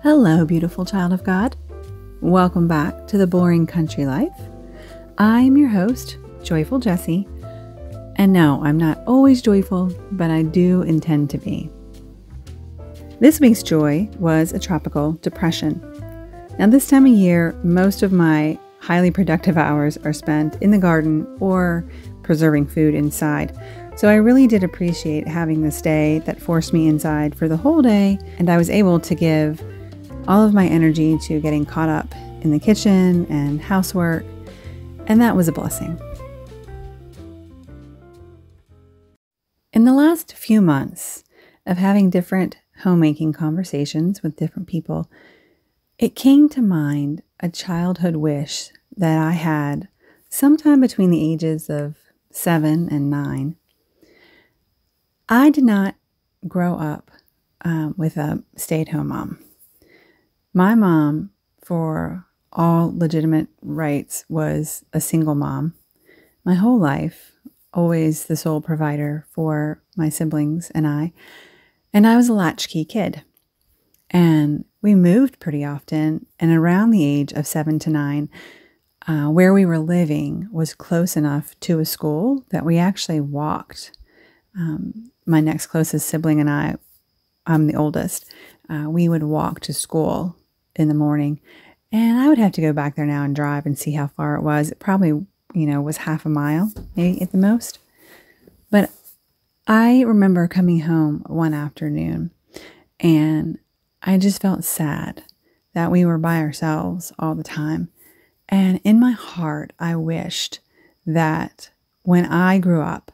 Hello, beautiful child of God. Welcome back to the Boring Country Life. I'm your host, Joyful Jessie. And no, I'm not always joyful, but I do intend to be. This week's joy was a tropical depression. Now, this time of year, most of my highly productive hours are spent in the garden or preserving food inside. So I really did appreciate having this day that forced me inside for the whole day, and I was able to give all of my energy to getting caught up in the kitchen and housework, and that was a blessing. In the last few months of having different homemaking conversations with different people, it came to mind a childhood wish that I had sometime between the ages of 7 and 9. I did not grow up with a stay-at-home mom. My mom, for all legitimate rights, was a single mom. My whole life, always the sole provider for my siblings and I was a latchkey kid. And we moved pretty often, and around the age of 7 to 9, where we were living was close enough to a school that we actually walked. My next closest sibling and I'm the oldest, we would walk to school in the morning, and I would have to go back there now and drive and see how far it was. It probably, was half a mile, maybe at the most. But I remember coming home one afternoon, and I just felt sad that we were by ourselves all the time. And in my heart, I wished that when I grew up,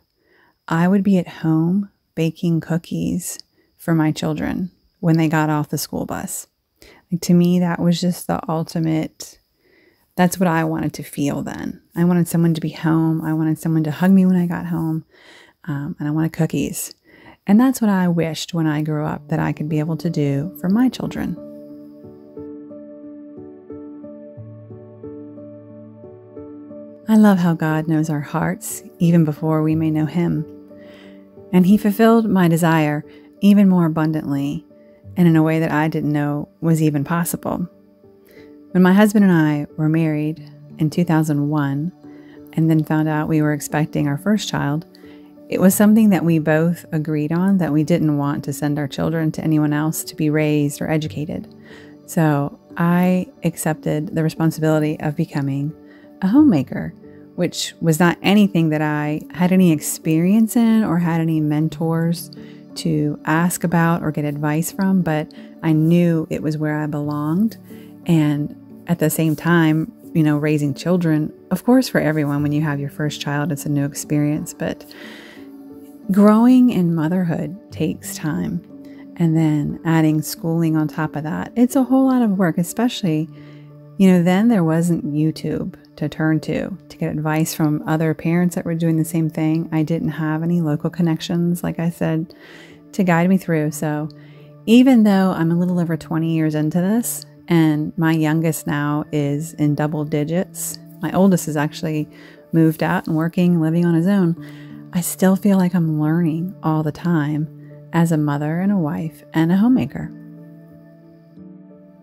I would be at home baking cookies for my children when they got off the school bus. To me, that was just the ultimate, that's what I wanted to feel then. I wanted someone to be home. I wanted someone to hug me when I got home. And I wanted cookies. And that's what I wished when I grew up that I could be able to do for my children. I love how God knows our hearts even before we may know Him. And He fulfilled my desire even more abundantly and in a way that I didn't know was even possible. When my husband and I were married in 2001 and then found out we were expecting our first child, it was something that we both agreed on, that we didn't want to send our children to anyone else to be raised or educated. So I accepted the responsibility of becoming a homemaker, which was not anything that I had any experience in or had any mentors to ask about or get advice from, but I knew it was where I belonged. And at the same time, raising children, of course, for everyone, when you have your first child, it's a new experience, but growing in motherhood takes time. And then adding schooling on top of that, it's a whole lot of work, especially, then there wasn't YouTube to turn to get advice from other parents that were doing the same thing. I didn't have any local connections, like I said, to guide me through. So even though I'm a little over 20 years into this, and my youngest now is in double digits, my oldest is actually moved out and working, living on his own, I still feel like I'm learning all the time as a mother and a wife and a homemaker.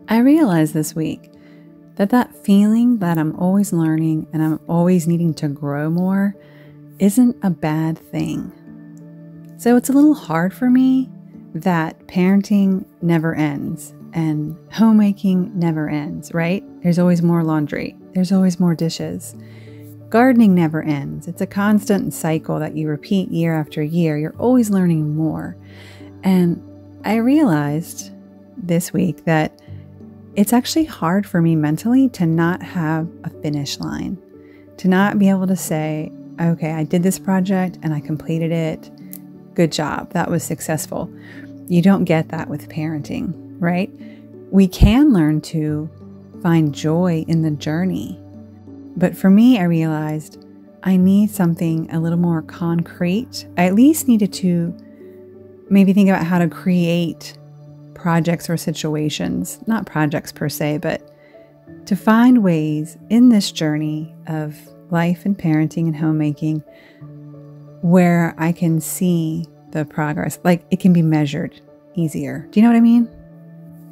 I realized this week that feeling that I'm always learning and I'm always needing to grow more isn't a bad thing. So it's a little hard for me that parenting never ends and homemaking never ends, right? There's always more laundry. There's always more dishes. Gardening never ends. It's a constant cycle that you repeat year after year. You're always learning more. And I realized this week that it's actually hard for me mentally to not have a finish line, to not be able to say, okay, I did this project and I completed it. Good job. That was successful. You don't get that with parenting, right? We can learn to find joy in the journey. But for me, I realized I need something a little more concrete. I at least needed to maybe think about how to create projects or situations, not projects per se, but to find ways in this journey of life and parenting and homemaking where I can see the progress, like it can be measured easier. Do you know what I mean?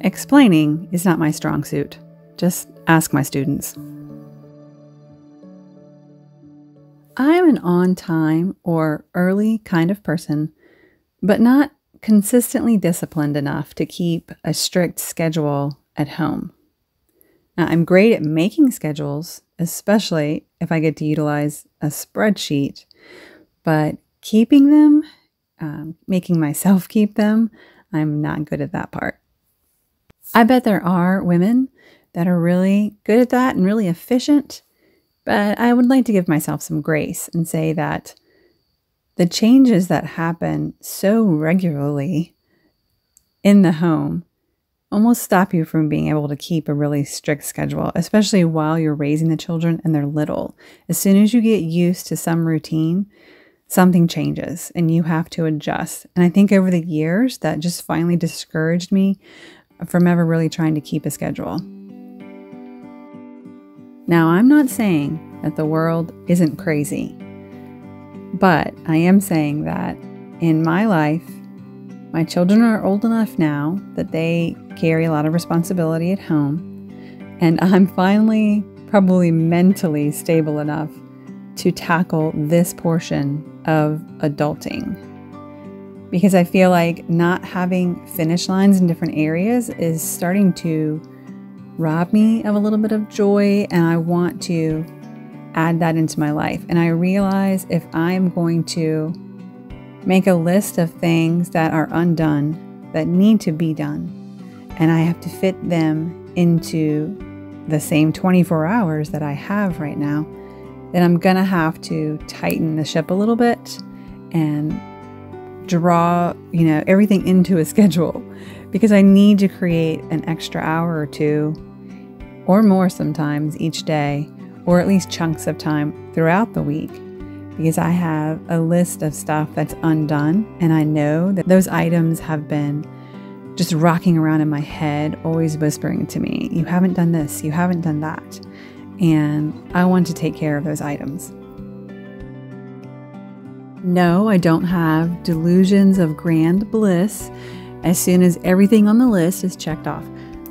Explaining is not my strong suit. Just ask my students. I'm an on-time or early kind of person, but not consistently disciplined enough to keep a strict schedule at home. Now, I'm great at making schedules, especially if I get to utilize a spreadsheet, but keeping them, making myself keep them, I'm not good at that part. I bet there are women that are really good at that and really efficient, but I would like to give myself some grace and say that the changes that happen so regularly in the home almost stop you from being able to keep a really strict schedule, especially while you're raising the children and they're little. As soon as you get used to some routine, something changes and you have to adjust. And I think over the years, that just finally discouraged me from ever really trying to keep a schedule. Now, I'm not saying that the world isn't crazy, but I am saying that in my life, my children are old enough now that they carry a lot of responsibility at home, and I'm finally probably mentally stable enough to tackle this portion of adulting. Because I feel like not having finish lines in different areas is starting to rob me of a little bit of joy, and I want to add that into my life. And I realize if I'm going to make a list of things that are undone, that need to be done, and I have to fit them into the same 24 hours that I have right now, then I'm gonna have to tighten the ship a little bit and draw, everything into a schedule, because I need to create an extra hour or two or more sometimes each day, or at least chunks of time throughout the week, because I have a list of stuff that's undone, and I know that those items have been just rocking around in my head, always whispering to me, you haven't done this, you haven't done that, and I want to take care of those items. No, I don't have delusions of grand bliss as soon as everything on the list is checked off.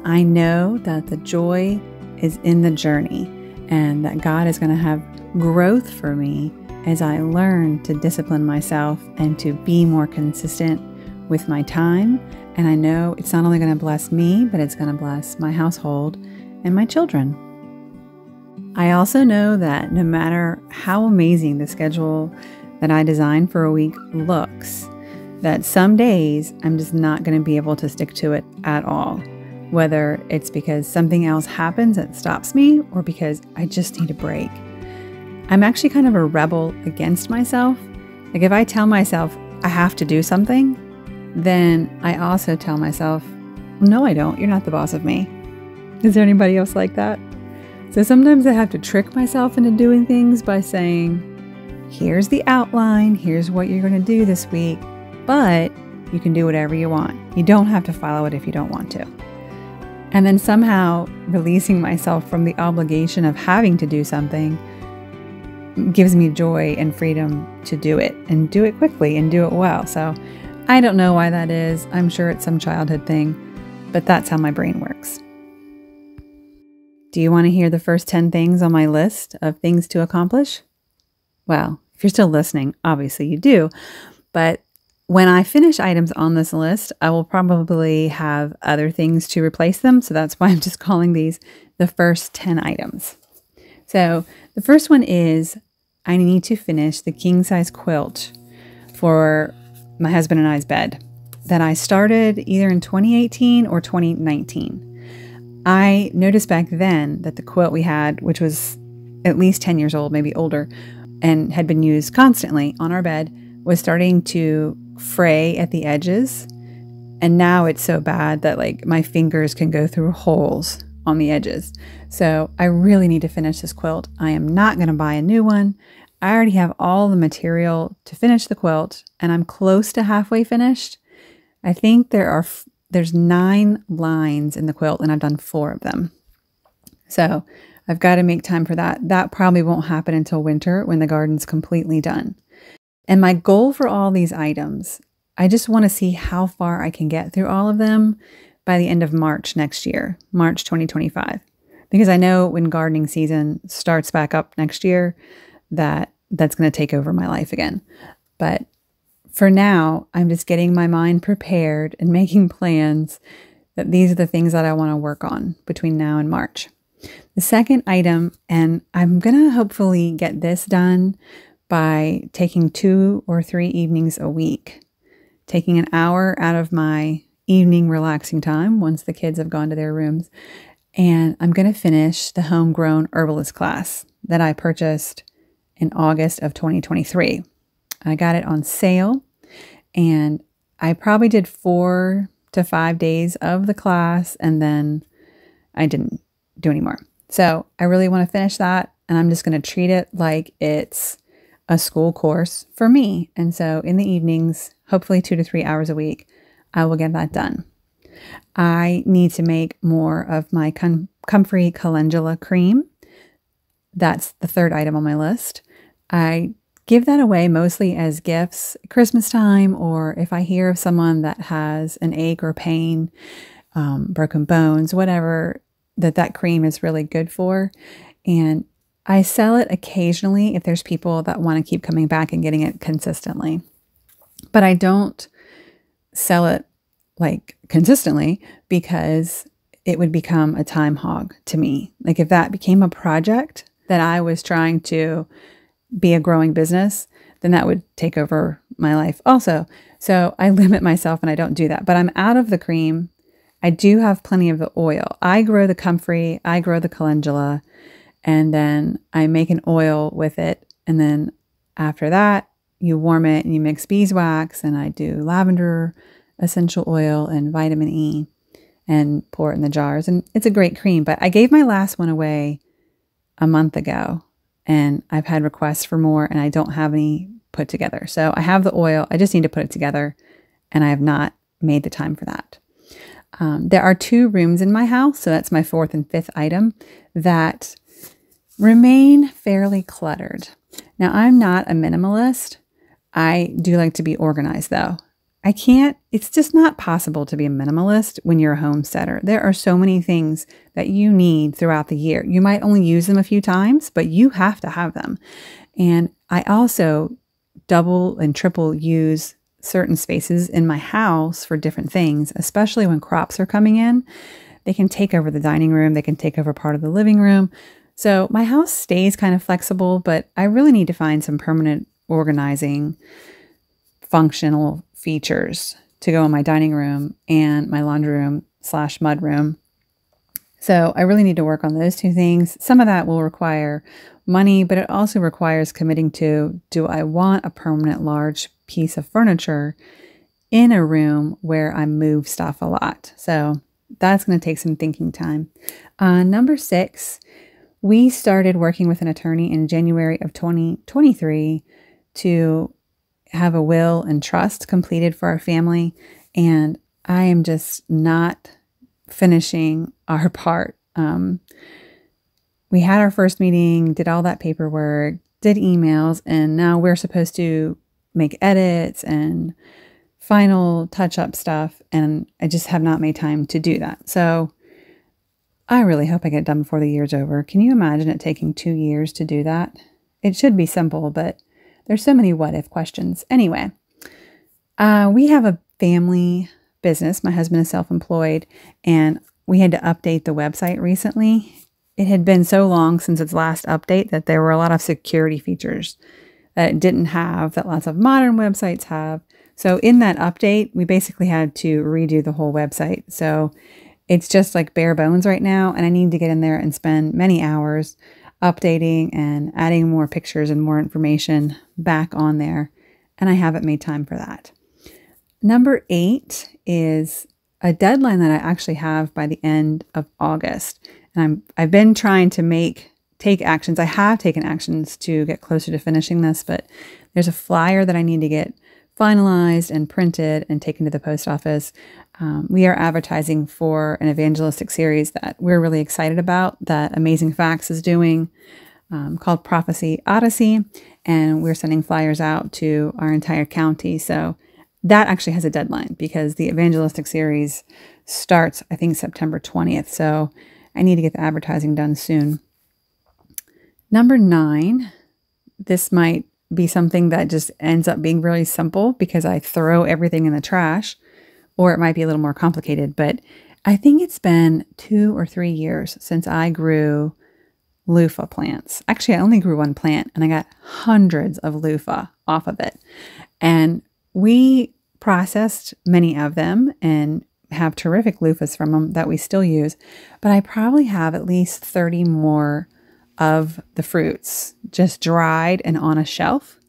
I know that the joy is in the journey, and that God is going to have growth for me as I learn to discipline myself and to be more consistent with my time. And I know it's not only going to bless me, but it's going to bless my household and my children. I also know that no matter how amazing the schedule that I design for a week looks, that some days I'm just not going to be able to stick to it at all. Whether it's because something else happens that stops me or because I just need a break. I'm actually kind of a rebel against myself. Like if I tell myself I have to do something, then I also tell myself, no, I don't. You're not the boss of me. Is there anybody else like that? So sometimes I have to trick myself into doing things by saying, here's the outline, here's what you're going to do this week, but you can do whatever you want. You don't have to follow it if you don't want to. And then somehow releasing myself from the obligation of having to do something gives me joy and freedom to do it and do it quickly and do it well. So I don't know why that is. I'm sure it's some childhood thing, but that's how my brain works. Do you want to hear the first 10 things on my list of things to accomplish? Well, if you're still listening, obviously you do, but when I finish items on this list, I will probably have other things to replace them. So that's why I'm just calling these the first 10 items. So the first one is I need to finish the king size quilt for my husband and I's bed that I started either in 2018 or 2019. I noticed back then that the quilt we had, which was at least 10 years old, maybe older, and had been used constantly on our bed, was starting to fray at the edges. And now it's so bad that like my fingers can go through holes on the edges. So I really need to finish this quilt. I am not going to buy a new one. I already have all the material to finish the quilt, and I'm close to halfway finished. I think there's 9 lines in the quilt, and I've done 4 of them. So I've got to make time for that. That probably won't happen until winter when the garden's completely done. And my goal for all these items, I just want to see how far I can get through all of them by the end of March next year, March 2025. Because I know when gardening season starts back up next year, that's going to take over my life again. But for now, I'm just getting my mind prepared and making plans that these are the things that I want to work on between now and March. The second item, and I'm going to hopefully get this done by taking 2 or 3 evenings a week, taking an hour out of my evening relaxing time once the kids have gone to their rooms. And I'm going to finish the homegrown herbalist class that I purchased in August of 2023. I got it on sale, and I probably did 4 to 5 days of the class, and then I didn't do any more. So I really want to finish that, and I'm just going to treat it like it's a school course for me. And so in the evenings, hopefully 2 to 3 hours a week, I will get that done. I need to make more of my comfrey calendula cream. That's the third item on my list. I give that away mostly as gifts at Christmas time, or if I hear of someone that has an ache or pain, broken bones, whatever, that cream is really good for. And I sell it occasionally if there's people that want to keep coming back and getting it consistently. But I don't sell it like consistently because it would become a time hog to me. Like if that became a project that I was trying to be a growing business, then that would take over my life also. So I limit myself and I don't do that. But I'm out of the cream. I do have plenty of the oil. I grow the comfrey, I grow the calendula, and then I make an oil with it. And then after that, you warm it and you mix beeswax, and I do lavender essential oil and vitamin E and pour it in the jars. And it's a great cream, but I gave my last one away a month ago, and I've had requests for more, and I don't have any put together. So I have the oil. I just need to put it together, and I have not made the time for that. There are 2 rooms in my house, so that's my 4th and 5th item, that remain fairly cluttered. Now, I'm not a minimalist. I do like to be organized, though. It's just not possible to be a minimalist when you're a homesteader. There are so many things that you need throughout the year. You might only use them a few times, but you have to have them. And I also double and triple use certain spaces in my house for different things, especially when crops are coming in. They can take over the dining room. They can take over part of the living room. So my house stays kind of flexible, but I really need to find some permanent organizing functional features to go in my dining room and my laundry room / mud room. So I really need to work on those 2 things. Some of that will require money, but it also requires committing to, do I want a permanent large piece of furniture in a room where I move stuff a lot? So that's going to take some thinking time. Number 6, we started working with an attorney in January of 2023 to have a will and trust completed for our family. And I am just not finishing our part. We had our first meeting, did all that paperwork, did emails, and now we're supposed to make edits and final touch-up stuff, and I just have not made time to do that. So I really hope I get it done before the year's over. Can you imagine it taking 2 years to do that? It should be simple, but there's so many what-if questions. Anyway, we have a family business. My husband is self-employed, and we had to update the website recently. It had been so long since its last update that there were a lot of security features that it didn't have, that lots of modern websites have. So in that update, we basically had to redo the whole website. So it's just like bare bones right now, and I need to get in there and spend many hours updating and adding more pictures and more information back on there, and I haven't made time for that. Number 8 is a deadline that I actually have by the end of August. And I've been trying to take actions. I have taken actions to get closer to finishing this, but there's a flyer that I need to get finalized and printed and taken to the post office. We are advertising for an evangelistic series that we're really excited about, that Amazing Facts is doing, called Prophecy Odyssey, and we're sending flyers out to our entire county. So that actually has a deadline because the evangelistic series starts, I think, September 20th. So I need to get the advertising done soon. Number 9, this might be something that just ends up being really simple because I throw everything in the trash, or it might be a little more complicated, but I think it's been 2 or 3 years since I grew loofah plants. Actually, I only grew one plant and I got hundreds of loofah off of it. And we processed many of them and have terrific loofahs from them that we still use, but I probably have at least 30 more of the fruits just dried and on a shelf.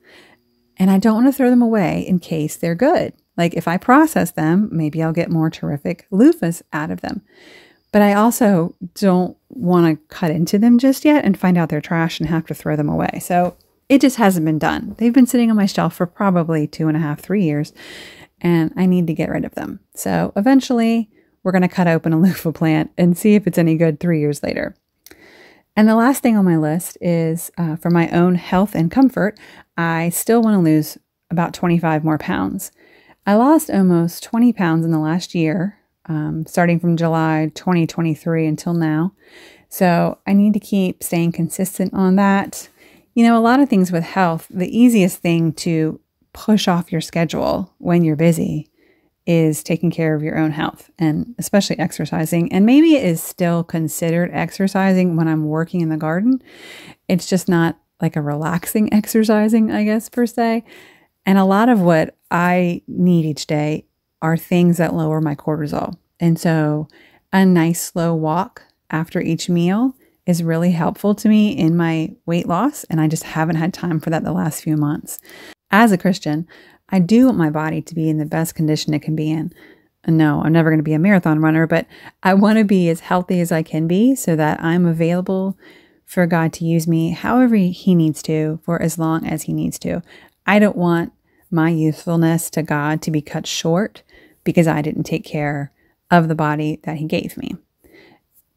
And I don't want to throw them away in case they're good. Like if I process them, maybe I'll get more terrific loofahs out of them. But I also don't want to cut into them just yet and find out they're trash and have to throw them away. So it just hasn't been done. They've been sitting on my shelf for probably 2.5, 3 years, and I need to get rid of them. So eventually we're going to cut open a loofah plant and see if it's any good 3 years later. And the last thing on my list is for my own health and comfort, I still want to lose about 25 more pounds. I lost almost 20 pounds in the last year, starting from July 2023 until now. So I need to keep staying consistent on that. You know, a lot of things with health, the easiest thing to push off your schedule when you're busy is taking care of your own health, and especially exercising. And maybe it is still considered exercising when I'm working in the garden. It's just not like a relaxing exercising, I guess, per se. And a lot of what I need each day are things that lower my cortisol. And so a nice slow walk after each meal is really helpful to me in my weight loss. And I just haven't had time for that the last few months. As a Christian, I do want my body to be in the best condition it can be in. No, I'm never going to be a marathon runner, but I want to be as healthy as I can be so that I'm available for God to use me however He needs to for as long as He needs to. I don't want my usefulness to God to be cut short because I didn't take care of the body that He gave me.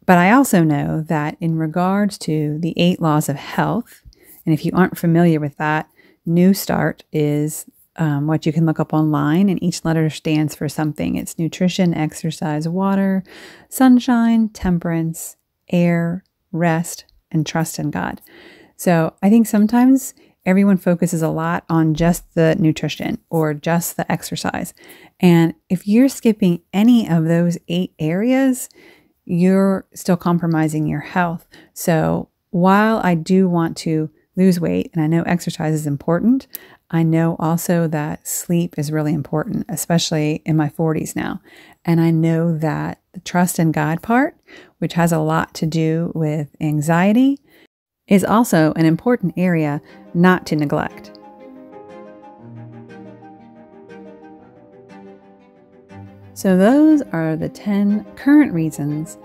But I also know that in regards to the 8 laws of health, and if you aren't familiar with that, New Start is what you can look up online, and each letter stands for something. It's nutrition, exercise, water, sunshine, temperance, air, rest, and trust in God. So I think sometimes everyone focuses a lot on just the nutrition or just the exercise. And if you're skipping any of those 8 areas, you're still compromising your health. So while I do want to lose weight, and I know exercise is important, I know also that sleep is really important, especially in my 40s now. And I know that the trust in God part, which has a lot to do with anxiety, is also an important area not to neglect. So those are the 10 current reasons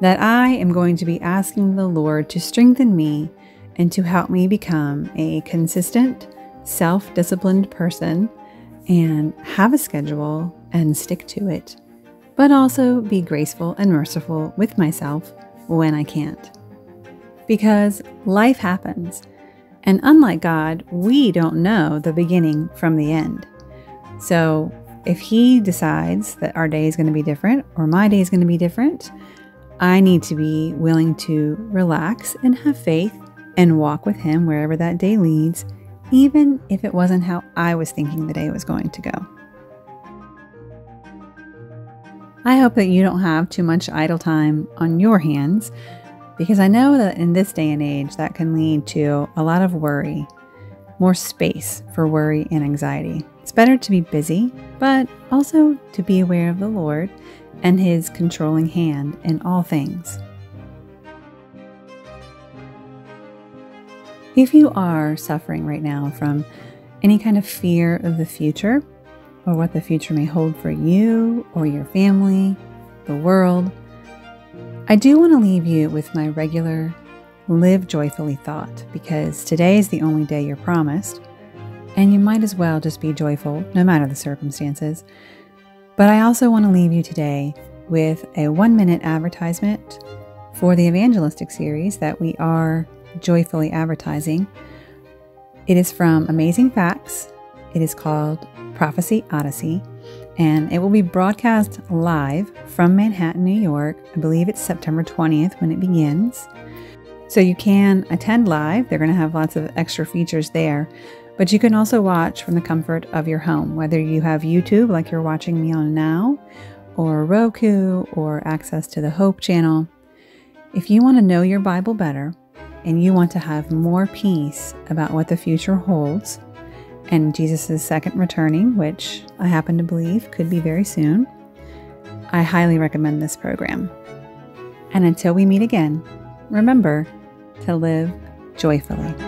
that I am going to be asking the Lord to strengthen me and to help me become a consistent, self-disciplined person and have a schedule and stick to it, but also be graceful and merciful with myself when I can't. Because life happens, and unlike God, we don't know the beginning from the end. So if He decides that our day is going to be different or my day is going to be different, I need to be willing to relax and have faith and walk with Him wherever that day leads, even if it wasn't how I was thinking the day was going to go. I hope that you don't have too much idle time on your hands, because I know that in this day and age that can lead to a lot of worry, more space for worry and anxiety. It's better to be busy, but also to be aware of the Lord and His controlling hand in all things. If you are suffering right now from any kind of fear of the future, or what the future may hold for you or your family, the world, I do want to leave you with my regular live joyfully thought, because today is the only day you're promised, and you might as well just be joyful no matter the circumstances. But I also want to leave you today with a 1-minute advertisement for the evangelistic series that we are joyfully advertising. It is from Amazing Facts. It is called Prophecy Odyssey, And it will be broadcast live from Manhattan, New York. I believe it's September 20th when it begins. So you can attend live. They're going to have lots of extra features there. But you can also watch from the comfort of your home, whether you have YouTube like you're watching me on now, or Roku, or access to the Hope channel. If you want to know your Bible better, and you want to have more peace about what the future holds, and Jesus' second returning, which I happen to believe could be very soon, I highly recommend this program. And until we meet again, remember to live joyfully.